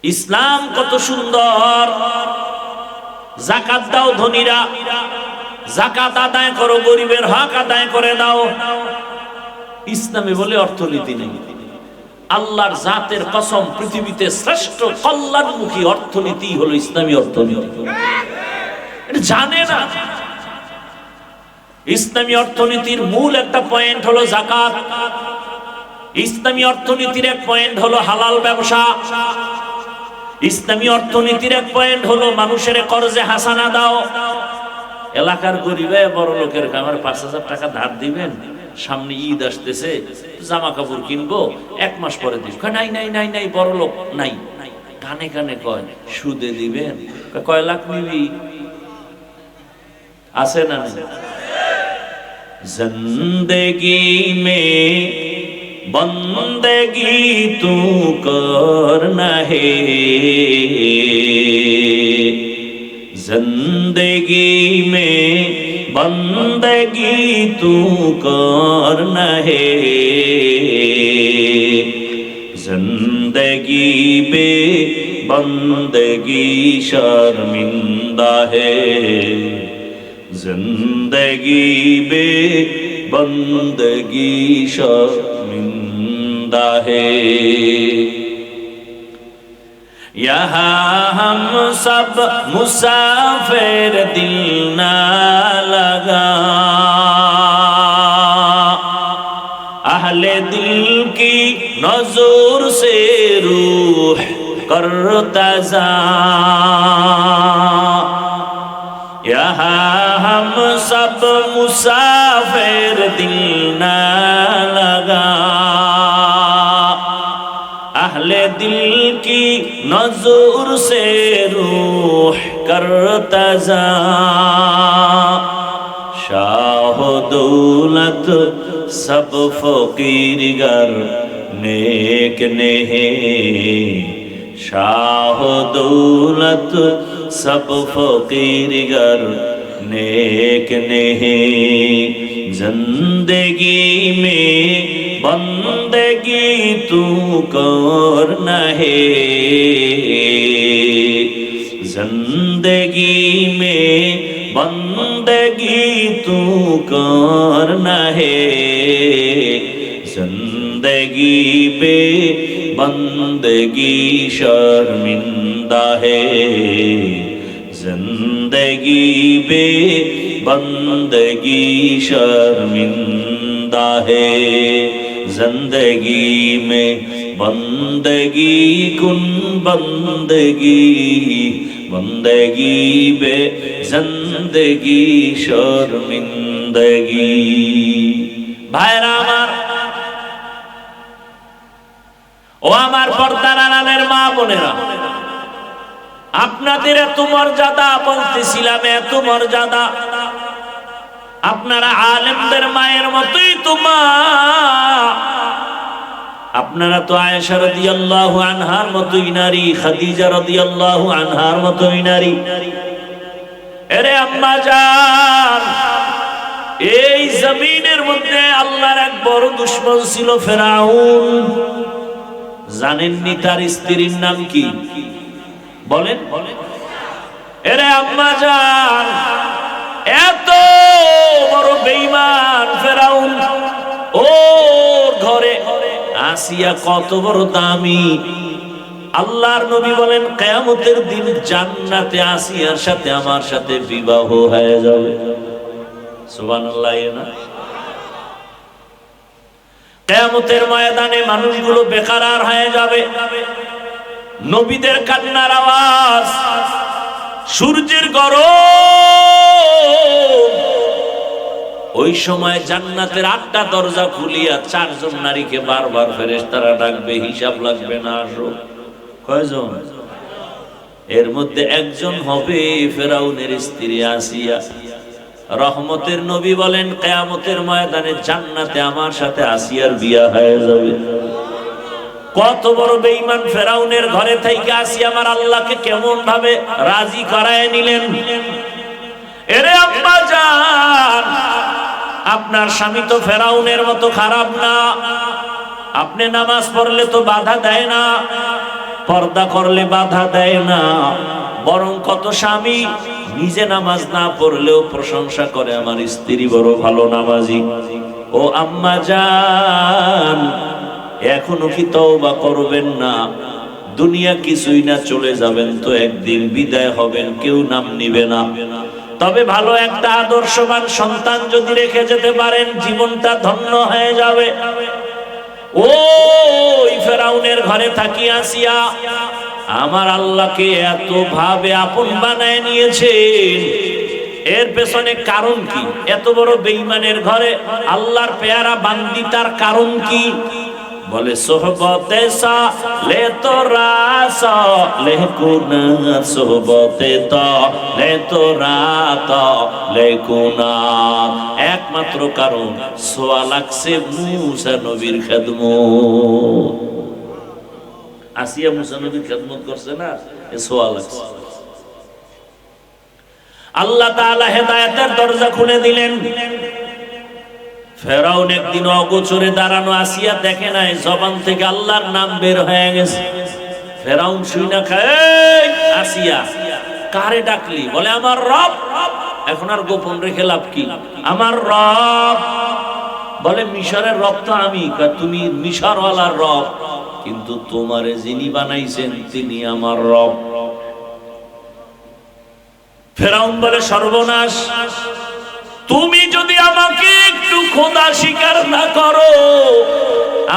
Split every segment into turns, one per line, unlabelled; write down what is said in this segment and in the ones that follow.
ইসলাম কত সুন্দর। যাকাত দাও ধনীরা, যাকাত আদায় করো, গরিবের হক আদায় করে দাও। ইসলামে বলে অর্থনীতি নেই। আল্লাহর জাতের কসম, পৃথিবীতে শ্রেষ্ঠ কল্যাণমুখী অর্থনীতি হলো ইসলামী অর্থনীতি। এটা জানে না। ইসলামী অর্থনীতির মূল একটা পয়েন্ট হলো যাকাত। ইসলামী অর্থনীতির এক পয়েন্ট হলো হালাল ব্যবসা। ইসলামী অর্থনীতির এক পয়েন্ট হলো মানুষের কর্জে হাসানা দাও। এলাকার গরিবে বড় লোকের আমার ৫,০০০ টাকা ধার দিবেন, সামনে ঈদ আসতেছে, জামা কাপড় কিনবো, ১ মাস পরে দিব। নাই নাই নাই নাই, বড় লোক নাই। কানে কানে কয় সুদে দিবেন। কয় লাখ নিবি? আছে না? জিন্দেগি মে বন্দেগি তু করনা হে, जिंदगी में बंदगी तू करना है, जिंदगी बे बंदगी शर्मिंदा है, जिंदगी बे बंदगी शर्मिंदा है। यहाँ हम सब मुसाफिर, दिल ना लगा, अहले दिल की नजर से रूह करता जा। यहाँ हम सब मुसाफिर, दिल ना लगा, अहले दिल की नजर से रूह करता जा। शाह दौलत सब फकीर गर नेक नेहे, शाह दौलत सब फकीर गर नेक नेहे, जिंदगी में बंदगी तू करना है, जिंदगी में बंदगी तू करना है, जिंदगी पे बंदगी शर्मिंदा है, जिंदगी पे बंदगी शर्मिंदा है, जिंदगी में बंदगी कुन बंदगी, बंदगी बे जिंदगी शर्मिंदगी। ভাইরা আমার, ও আমার পর্দার আড়ালের মা বোনেরা, আপনাদের এত মর্যাদা বলতেছিলাম, এত মর্যাদা। আপনারা আলেমদের মায়ের মতোই তো মা। আপনারা তো আয়েশা রাদিয়াল্লাহু আনহার মতোই নারী, খাদিজা রাদিয়াল্লাহু আনহার মতোই নারী। আরে আম্মা জান, এই জমিনের মধ্যে আল্লাহর এক বড় দুশমন ছিল ফেরাউন। জানেননি তার স্ত্রীর নাম কি? বলেন। আরে আম্মা জান, এত বড় বেঈমান ফেরাউন, ওর ঘরে আসিয়া কত বড় দামি। আল্লাহর নবী বলেন কিয়ামতের দিন জান্নাতে আসিয়ার সাথে আমার সাথে বিবাহ হয়ে যাবে। সুবহানাল্লাহ। না, কিয়ামতের ময়দানে মানুষগুলো বেকারার হয়ে যাবে। নবীদের কান্নার আওয়াজ, সূর্যের গরম। ওই সময় জান্নাতের ৮টা দরজা খুলিয়া ৪ জন নারীকে বারবার ফেরেশতারা ডাকবে, হিসাব লাগবে না, আসো। কয়জন? এর মধ্যে একজন হবে ফেরাউনের স্ত্রী আসিয়া। রহমতের নবী বলেন কিয়ামতের ময়দানে জান্নাতে আমার সাথে আসিয়ার বিয়া হয়ে যাবে। কত বড় বেঈমান ফেরাউনের ঘরে থেকে আসিয়া আমার আল্লাহকে কেমন ভাবে রাজি করায় নিলেন। এরে আম্মা জান, আপনার স্বামী তো ফেরাউনের মতো খারাপ না। আপনি নামাজ পড়লে তো বাধা দেয় না, পর্দা করলে বাধা দেয় না, বরং কত স্বামী নিজে নামাজ না পড়লেও প্রশংসা করে আমার স্ত্রী বড় ভালো নামাজি। ও আম্মা জান, এখনো কি তওবা করবেন না? দুনিয়া কিছুই না, চলে যাবেন তো একদিন, বিদায় হবেন, কেউ নাম নিবে না। তবে ভালো একটা আদর্শবান সন্তান যদি রেখে যেতে পারেন, জীবনটা ধন্য হয়ে যাবে। ওই ফেরাউনের ঘরে থাকি আসিয়া আমার আল্লাহকে এত ভাবে আপন বানায় নিয়েছেন, এর পেছনে কারণ কি? এত বড় বেঈমানের ঘরে আল্লাহর পেয়ারা বান্দি, তার কারণ কি? বলে সোহবতে সালে তোরা সালে কুনা, সোহবতে তালে তোরা তালে কুনা। একমাত্র কারণ সোয়া লাগছে মুসা নবীর খেদমত। আসিয়া মুসা নবীর খেদমত করছে না, এ সোয়া লাগছে। আল্লাহ তাআলা হেদায়েতের দরজা খুলে দিলেন। ফেরাউন একদিন অগোচরে দাঁড়ানো, আসিয়া দেখে নাই, জবান থেকে আল্লাহর নাম বের হয়ে গেছে। ফেরাউন শুইনা খায়, আসিয়া কারে ডাকলি? বলে আমার রব। এখন আর গোপন রেখে লাভ কি? আমার রব। বলে মিশরের রব তো আমি। তুমি মিশরওয়ালার রব, কিন্তু তোমারে যিনি বানাইছেন তিনি আমার রব। ফেরাউন বলে সর্বনাশ, তুমি যদি আমাকে একটু খোদা স্বীকার না করো,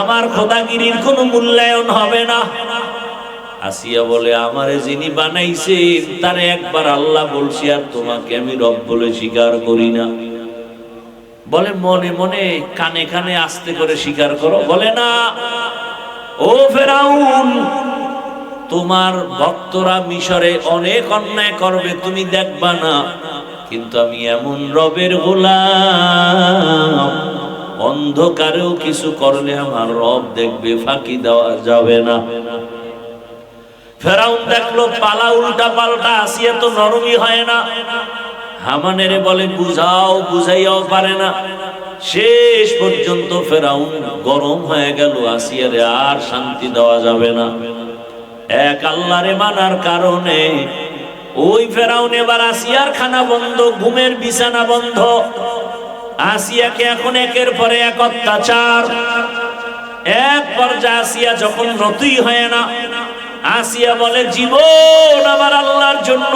আমার খোদাগিরির কোনো মূল্যায়ন হবে না। আসিয়া বলে আমারে যিনি বানাইছেন তারে একবার আল্লাহ বলছি, আর তোমাকে আমি রব বলে স্বীকার করি না। বলে মনে মনে কানে কানে আস্তে করে স্বীকার করো। বলে না, ও ফেরাউন, তোমার ভক্তরা মিশরে অনেক অন্যায় করবে, তুমি দেখবা না, কিন্তু আমি এমন রবের গোলাম, অন্ধকারেও কিছু করলে আমার রব দেখবে, ফাঁকি দেওয়া যাবে না। ফেরাউন দেখলো পালা উল্টা পাল্টা, আসিয়া তো নরমই হয় না। হামানেরে বলে বুঝাও, বুঝাইয়াও পারে না। শেষ পর্যন্ত ফেরাউন গরম হয়ে গেল, আসিয়ারে আর শান্তি দেওয়া যাবে না। এক আল্লাহরে মানার কারণে ওই ফেরাউন এবার আসিয়ার খানা বন্ধ, ঘুমের বিছানা বন্ধ। আসিয়াকে এখন একের পরে এক অত্যাচার। এক পর্যায়ে আসিয়া যখন নতুই হয় না, আসিয়া বলে জীবন আমার আল্লাহর জন্য,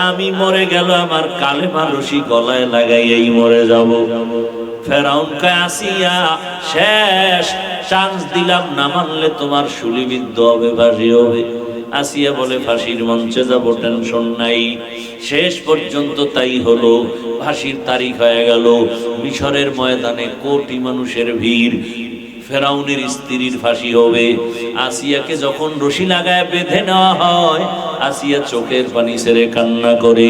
আমি মরে গেল আমার কালেমা রশি গলায় লাগাইয়াই মরে যাব। ফেরাউন কয় আসিয়া শেষ চান্স দিলাম, না মানলে তোমার শুলিবিদ্ধ হবে, ফাঁসি হবে। আসিয়া বলে ফাঁসির মঞ্চে যাব, টেনশন নাই। শেষ পর্যন্ত তাই হলো, ফাঁসির তারিখ হয়ে গেল। মিশরের ময়দানে কোটি মানুষের ভিড়, ফেরাউনের স্ত্রীর ফাঁসি হবে। আসিয়াকে যখন রশি লাগায় বেঁধে নেওয়া হয়, আসিয়া চোখের পানি ছেড়ে কান্না করে।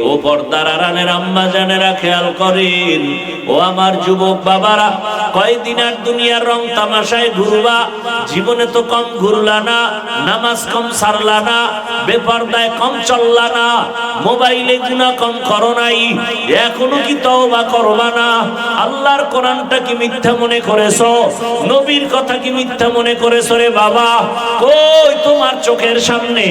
ও পর্দার আড়ালের আম্মা জানেরা খেয়াল করেন, ও আমার যুবক বাবারা, কয়দিন আর দুনিয়ার রং তামাশায় ঘুরবা? জীবনে তো কম ঘুরলা না, নামাজ কম সারলা না, বেপরদায় কম চললা না, মোবাইলে গুনাহ কম করো নাই, এখনো কি তওবা করবা না? আল্লাহর কোরআনটা কি মিথ্যা মনে করেছো? নবীর কথা কি মিথ্যা মনে করেছো রে বাবা? কই তোমার চোখের সামনে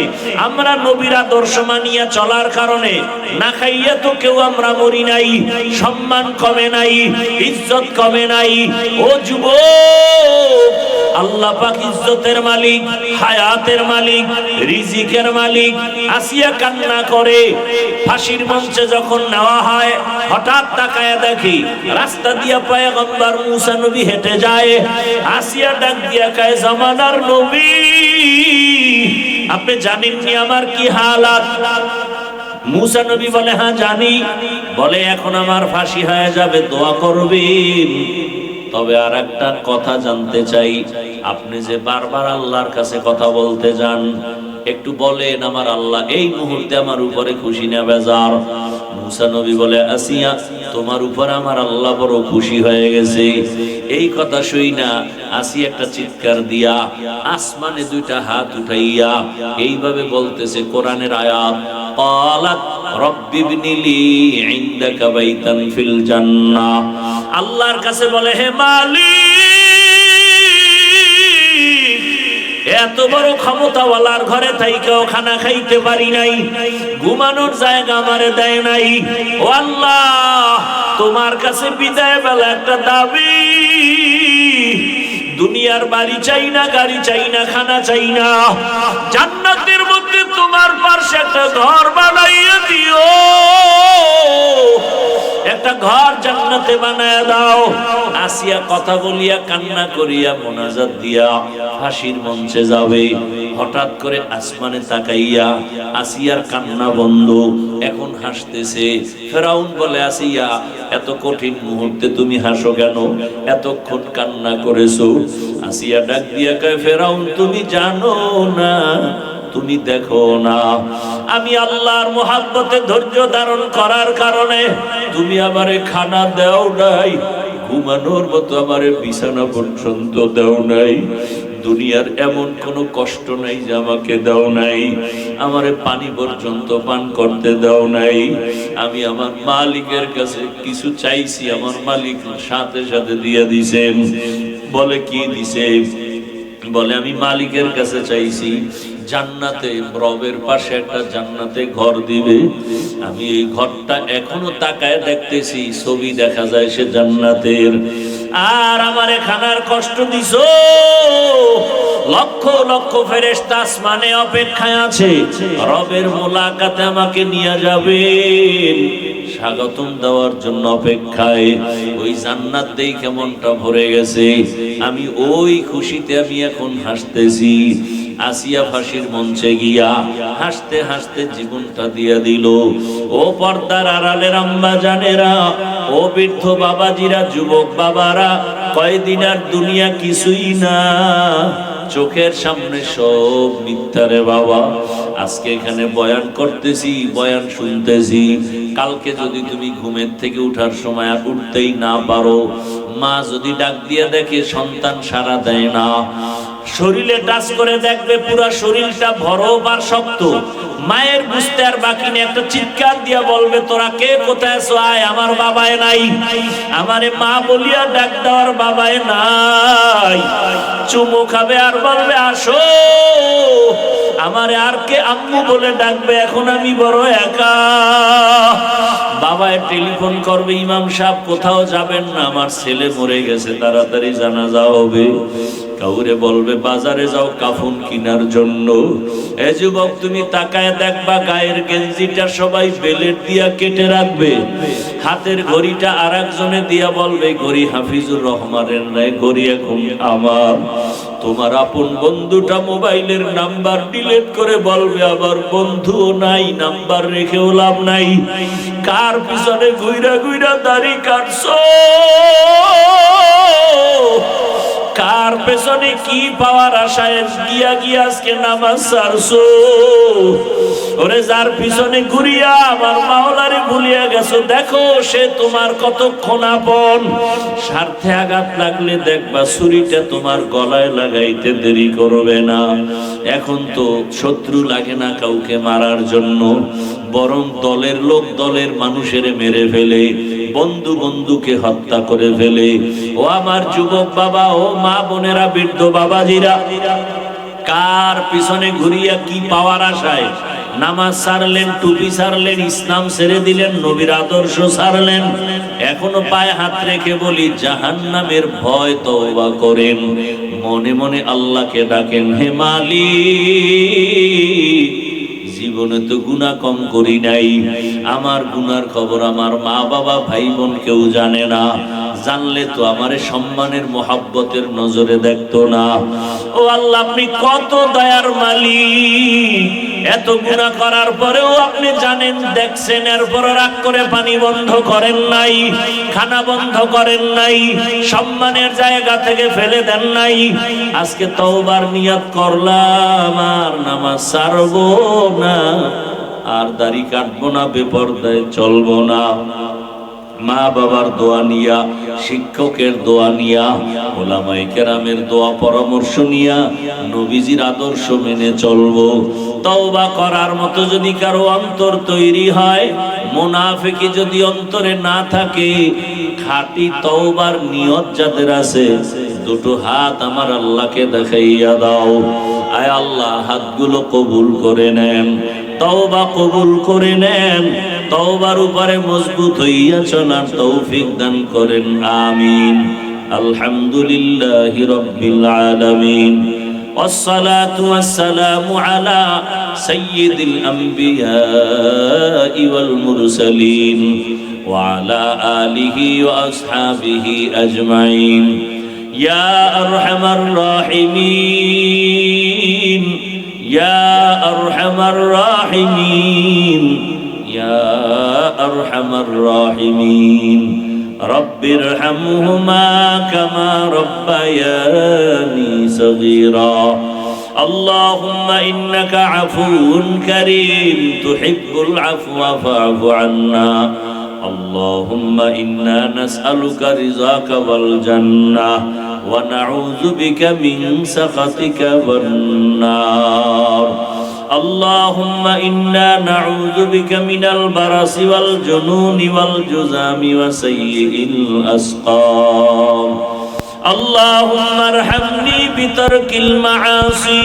আমরা নবীর আদর্শ মানিয়া চলার কারণে না খাইয়া তো কেউ আমরা মরি নাই, সম্মান কমে নাই, ইজ্জত কমে নাই। ও যুবক, আল্লাহ পাক ইজ্জতের মালিক, হায়াতের মালিক, রিজিকের মালিক। আসিয়া কান্না করে। ফাঁসির মঞ্চে যখন নেওয়া হয়, হঠাৎ তাকায়া দেখি রাস্তা দিয়া পয়গম্বর মুসা নবী হেঁটে যায়। আসিয়া ডাক দিয়া কয় জামানার নবী, আপনি জানেননি আমার কি হালাত? মুসা নবী বলে হ্যাঁ জানি। বলে এখন আমার ফাঁসি হয়ে যাবে, দোয়া করবেন। তবে আর একটা কথা জানতে চাই, আপনি যে বারবার আল্লাহর কাছে কথা বলতে যান, একটু বলেন আমার আল্লাহ এই মুহূর্তে আমার উপরে খুশি না বেজার? মুসা নবী বলে আসিয়া, তোমার উপর আমার আল্লাহ বড় খুশি হয়ে গেছে। এই কথা শুই না আসিয়া একটা চিৎকার দিয়া আসমানে দুইটা হাত উঠাইয়া এইভাবে বলতেছে কোরআনের আয়াত, ক্বালাত রব্বি ইবনিলি ইনদাকা বাইতান ফিল জান্নাহ। আল্লাহর কাছে বলে হে মালিক, এত বড় ক্ষমতাওয়ালার ঘরে থাইকেও খানা খাইতে পারি নাই, ঘুমানোর জায়গা আমারে দেয় নাই। ও আল্লাহ, তোমার কাছে বিদায় বেলা একটা দাবি, দুনিয়ার বাড়ি চাই না, গাড়ি চাই না, খানা চাই না, জান্নাতের মধ্যে তোমার পাশে একটা ঘর বানাইয়া দিও, একটা ঘর জান্নাতে বানায় দাও। আসিয়া কথা বলিয়া কান্না করিয়া মোনাজাত দিয়া ফাঁসির মঞ্চে যাবে। হঠাৎ করে আসমানে তাকাইয়া আসিয়ার কান্না বন্ধ, এখন হাসতেছে। ফেরাউন বলে, আসিয়া এত কঠিন মুহূর্তে তুমি হাসো কেন? এতক্ষণ কান্না করেছো। আসিয়া ডাক দিয়া কয়, ফেরাউন তুমি জানো না, তুমি দেখো না, আমি আল্লাহর মোহাব্বতে ধৈর্য ধারণ করার কারণে তুমি আমারে খানা দাও নাই, ঘুমানোর মতো আমারে বিছানা পর্যন্ত দাও নাই, দুনিয়ার এমন কোনো কষ্ট নাই যে আমাকে দাও নাই, আমারে পানি পর্যন্ত পান করতে দাও নাই। আমি আমার মালিকের কাছে কিছু চাইছি, আমার মালিক সাথে সাথে দিয়ে দিছেন। বলে কি দিছে? বলে আমি মালিকের কাছে চাইছি জান্নাতে, রবের পাশে একটা জান্নাতে ঘর দিবে। আমি এই ঘরটা এখনো তাকায় দেখতেছি, ছবি দেখা যায় সে জান্নাতের। আর আমারে খানার কষ্ট দিছো, লক্ষ লক্ষ ফেরেশতা আসমানে অপেক্ষায় আছে, রবের মোলাকাতে আমাকে নিয়ে যাবেন, স্বাগতম দেওয়ার জন্য অপেক্ষায়। ওই জান্নাত দেখে মনটা ভরে গেছে, আমি ওই খুশিতে আমি এখন হাসতেছি। আসিয়া ফাঁসির মঞ্চে গিয়া হাসতে হাসতে জীবনটা দিয়া দিল। ও পর্দার আড়ালের আম্মা জানেরা, ও বৃদ্ধ বাবাজিরা, যুবক বাবারা, কয়দিন আর দুনিয়া কিছুই না, চোখের সামনে সব মিথ্যারে বাবা। আজকে এখানে বয়ান করতেছি, বয়ান শুনতেছি, কালকে যদি তুমি ঘুমের থেকে উঠার সময় আর উঠতেই না পারো, মা যদি ডাক দিয়ে দেখে সন্তান সাড়া দেয় না, শরীরে টাচ করে দেখবে পুরা শরীরটা বরফ আর শক্ত, মায়ের বুঝতে আর বাকি নেই, একটা চিৎকার দিয়া বলবে, তোরা কে কোথায় আছো, আয়, আমার বাবায় নাই, আমারে মা বলিয়া ডাক দেওয়ার বাবায় নাই, চুমু খাবে আর বলবে আসো, আমারে আর কে আম্মু বলে ডাকবে, এখন আমি বড় একা। বাবায় টেলিফোন করবে, ইমাম সাহেব কোথাও যাবেন না, আমার ছেলে মরে গেছে, তাড়াতাড়ি জানাজা হবে। কাউরে বলবে বাজারে যাও কাফন কিনার জন্য। এ যুবক, তুমি তাকায় দেখবা গায়ের গেঞ্জিটা সবাই বেলেট দিয়া কেটে রাখবে, হাতের ঘড়িটা আর একজনে দিয়া বলবে ঘড়ি হাফিজুর রহমানের নাই, ঘড়ি এখন আমার। তোমার আপন বন্ধুটা মোবাইলের নাম্বার ডিলিট করে বলবে আবার বন্ধুও নাই, নাম্বার রেখেও লাভ নাই। কার পিছনে ঘুইরা ঘুইরা দাড়ি কাটছো, কার পেছনে কি পাওয়ার আশায় গিয়া গিয়া আজকে নামাজ ছাড়ছো? ওরে যার পিছনে ঘুরিয়া আমার মাওলারে ভুলিয়া গেছো, দেখো সে তোমার কতক্ষণ আপন। স্বার্থে আঘাত লাগলে দেখবা ছুরিটা তোমার গলায় লাগাইতে দেরি করবে না। এখন তো শত্রু লাগে না কাউকে মারার জন্য, বরং দলের লোক দলের মানুষের মেরে ফেলে, বন্ধু বন্ধুকে হত্যা করে ফেলে। ও আমার যুবক বাবা, ও মা বোনেরা, বৃদ্ধ বাবাজিরা, কার পিছনে ঘুরিয়া কি পাওয়ার আশায় নামাজ ছাড়লেন, টুপি ছাড়লেন, ইসলাম ছেড়ে দিলেন, নবীর আদর্শ ছাড়লেন? এখনো পায়ে হাত রেখে বলি, জাহান্নামের ভয় তওবা করেন, মনে মনে আল্লাহকে ডাকেন, হে মালিক, জীবনে তো গুনাহ কম করি নাই, আমার গুনার খবর আমার মা বাবা ভাই বোন কেউ জানে না, জানলে তো আমারে সম্মানের মোহাব্বতের নজরে দেখতো না। ও আল্লাহ, আপনি কত দয়ার মালিক, এত গুনাহ করার পরেও আপনি জানেন, দেখছেন, এরপর রাগ করে পানি বন্ধ করেন নাই, খানা বন্ধ করেন নাই, সম্মানের জায়গা থেকে ফেলে দেন নাই। আজকে তওবার নিয়ত করলাম, আর নামাজ ছাড়বো না, আর দাড়ি কাটবো না, বেপরদায় চলবো না। মা বাবার দোয়া নিয়া, শিক্ষকের দোয়া নিয়া, ওলামায়ে কেরামের দোয়া পরামর্শ নিয়া নবীজির আদর্শ মেনে চলবো। তওবা করার মতো যদি কারো অন্তর তৈরি হয়, মুনাফিকি যদি অন্তরে না থাকে, খাঁটি তওবার নিয়ত যাদের আছে, দুটো হাত আমার আল্লাহকে দেখাইয়া দাও। আয় আল্লাহ হাতগুলো কবুল করে নেন, তওবা কবুল করে নেন, তওবার উপরে মজবুত হইয়া চলার তৌফিক দান করেন, আমিন। আলহামদুলিল্লাহি রাব্বিল আলামিন, والصلاة والسلام على سيد الأنبياء والمرسلين وعلى آله وأصحابه أجمعين يا أرحم الراحمين يا أرحم الراحمين يا أرحم الراحمين رب ارحمهما كما ربياني صغيرا اللهم إنك عفو كريم تحب العفو فاعف عنا اللهم إنا نسألك رضاك والجنة ونعوذ بك من سخطك والنار اللهم إنا نعوذ بك من البرص والجنون والجذام وسيء الأسقام اللهم ارحمني بترك المعاصي